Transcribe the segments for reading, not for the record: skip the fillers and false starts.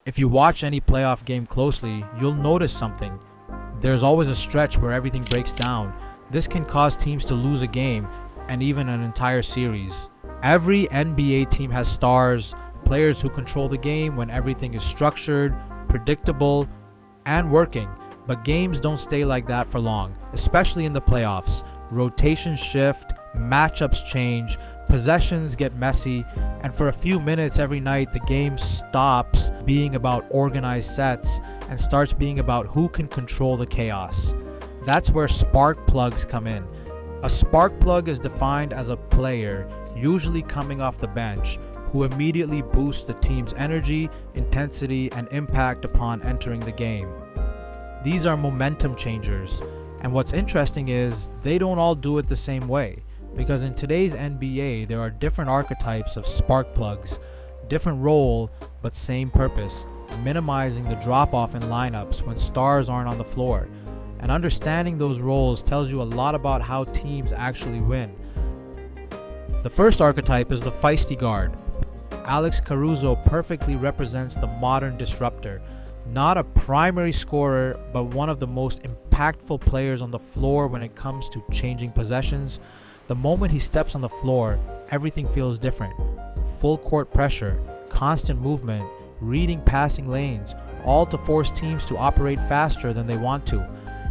If you watch any playoff game closely, you'll notice something. There's always a stretch where everything breaks down. This can cause teams to lose a game and even an entire series. Every NBA team has stars, players who control the game when everything is structured, predictable, and working. But games don't stay like that for long, especially in the playoffs. Rotations shift, matchups change, possessions get messy, and for a few minutes every night the game stops being about organized sets and starts being about who can control the chaos. That's where spark plugs come in. A spark plug is defined as a player, usually coming off the bench, who immediately boosts the team's energy, intensity, and impact upon entering the game. These are momentum changers, and what's interesting is they don't all do it the same way, because in today's NBA there are different archetypes of spark plugs, different role but same purpose, minimizing the drop-off in lineups when stars aren't on the floor. And understanding those roles tells you a lot about how teams actually win. The first archetype is the feisty guard. Alex Caruso perfectly represents the modern disruptor. Not a primary scorer, but one of the most impactful players on the floor when it comes to changing possessions. The moment he steps on the floor, everything feels different. Full court pressure, constant movement, reading passing lanes, all to force teams to operate faster than they want to.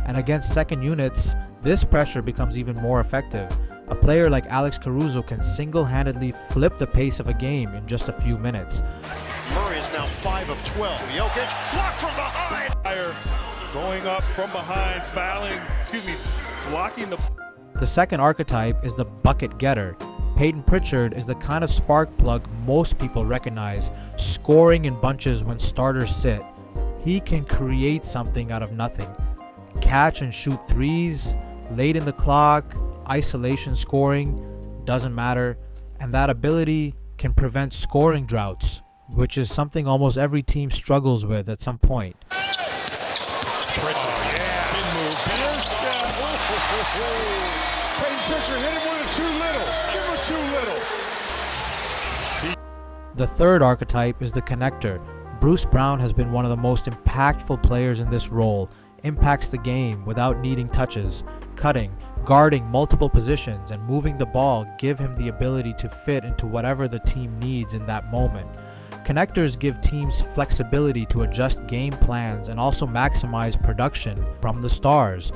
And against second units, this pressure becomes even more effective. A player like Alex Caruso can single-handedly flip the pace of a game in just a few minutes. Murray is now 5 of 12. Jokic, blocked from behind. Going up from behind, blocking the... The second archetype is the bucket getter. Peyton Pritchard is the kind of spark plug most people recognize, scoring in bunches when starters sit. He can create something out of nothing. Catch and shoot threes, late in the clock, isolation scoring, doesn't matter. And that ability can prevent scoring droughts, which is something almost every team struggles with at some point. Pritchard, spin move. Peyton Pritchard hit him with a too little. Give him a too little. The third archetype is the connector. Bruce Brown has been one of the most impactful players in this role. Impacts the game without needing touches. Cutting, guarding multiple positions, and moving the ball give him the ability to fit into whatever the team needs in that moment. Connectors give teams flexibility to adjust game plans and also maximize production from the stars.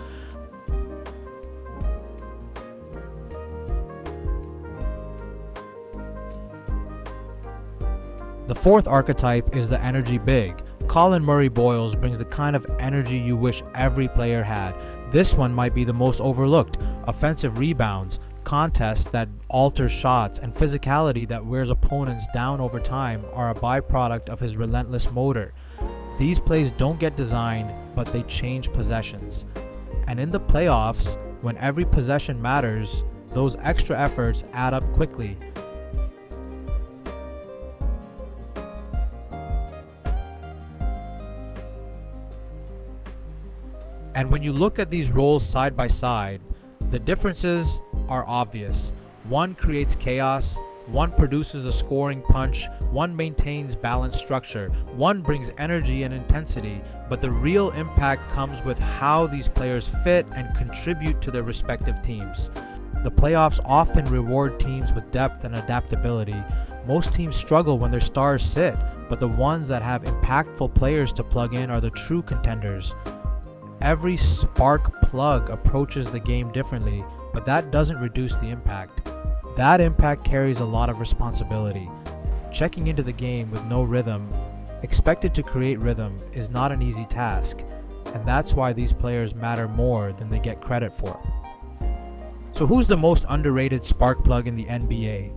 The fourth archetype is the energy big. Colin Murray-Boyles brings the kind of energy you wish every player had. This one might be the most overlooked. Offensive rebounds, contests that alter shots, and physicality that wears opponents down over time are a byproduct of his relentless motor. These plays don't get designed, but they change possessions. And in the playoffs, when every possession matters, those extra efforts add up quickly. And when you look at these roles side by side, the differences are obvious. One creates chaos, one produces a scoring punch, one maintains balanced structure, one brings energy and intensity, but the real impact comes with how these players fit and contribute to their respective teams. The playoffs often reward teams with depth and adaptability. Most teams struggle when their stars sit, but the ones that have impactful players to plug in are the true contenders. Every spark plug approaches the game differently, but that doesn't reduce the impact. That impact carries a lot of responsibility. Checking into the game with no rhythm, expected to create rhythm, is not an easy task, and that's why these players matter more than they get credit for. So who's the most underrated spark plug in the NBA?